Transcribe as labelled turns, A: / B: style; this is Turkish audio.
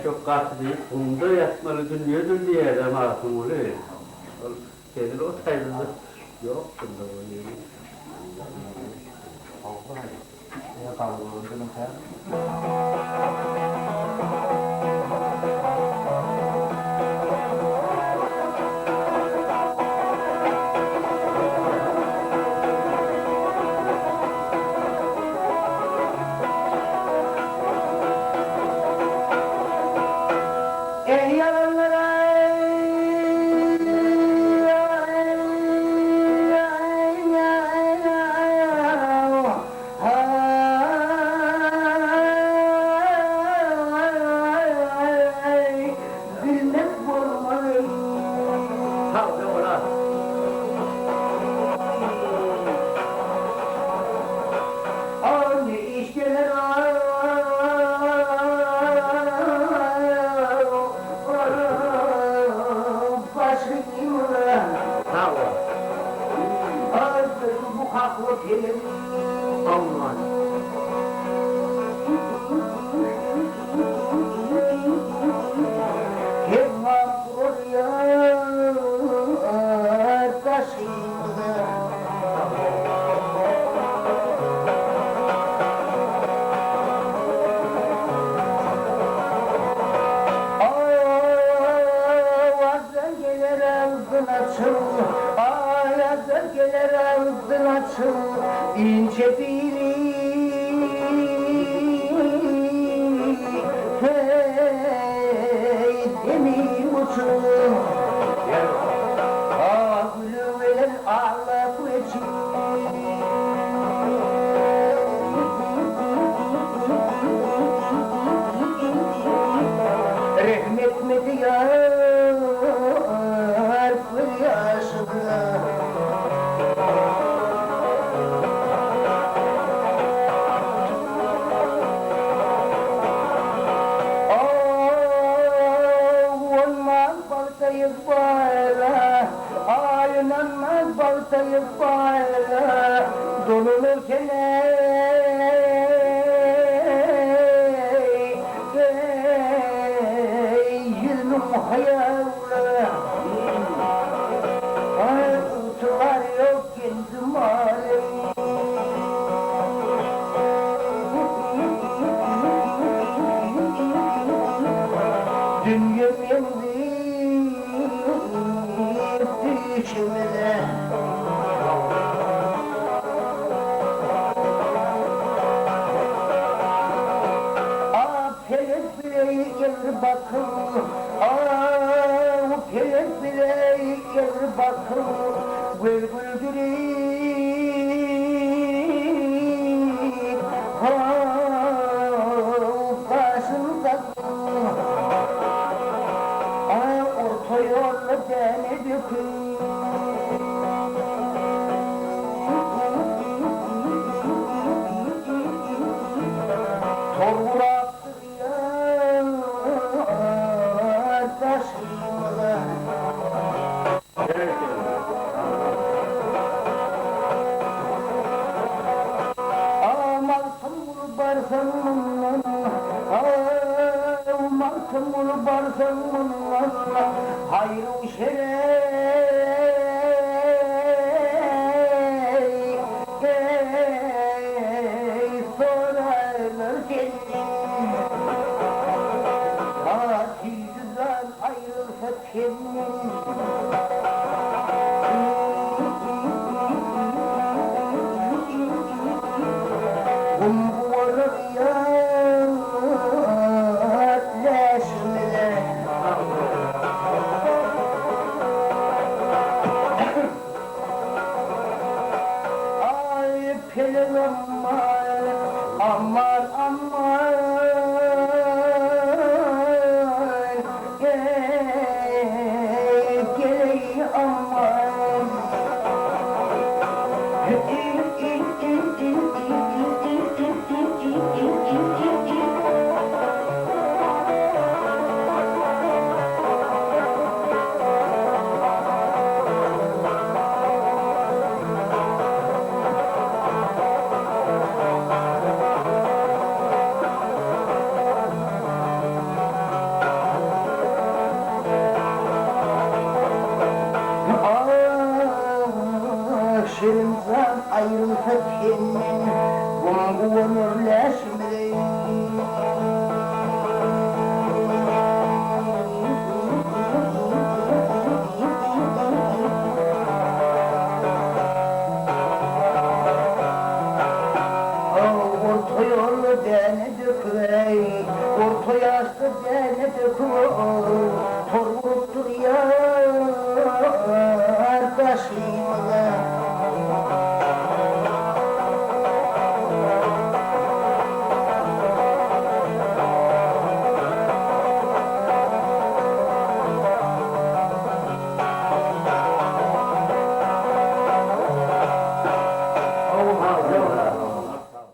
A: çok katı değil, bunda yatmalı dünüyordur diye adam altın oluyor. Kendini o sayılır. Yok bunda o yemin.
B: Ya kavga canım sen.
C: İnce biri hey demir uçum ağlım veren ağla bu rahmet mi diyar bu yaşına Aynen baltayı bağla donulurken yüzüm hayallı Tutular yok kendim alim Dünyamın düşümüne Pelek bile gelir bakım Pelek bile gelir bakım Bülbül gülü başını takım Orta yolda beni döküm Hayır sorarlar kendin Tatilden ayrılsa kendin fethinden Vanguvanur lesmiri Orta yolu dene döküvey Orta yaslı dene döküvey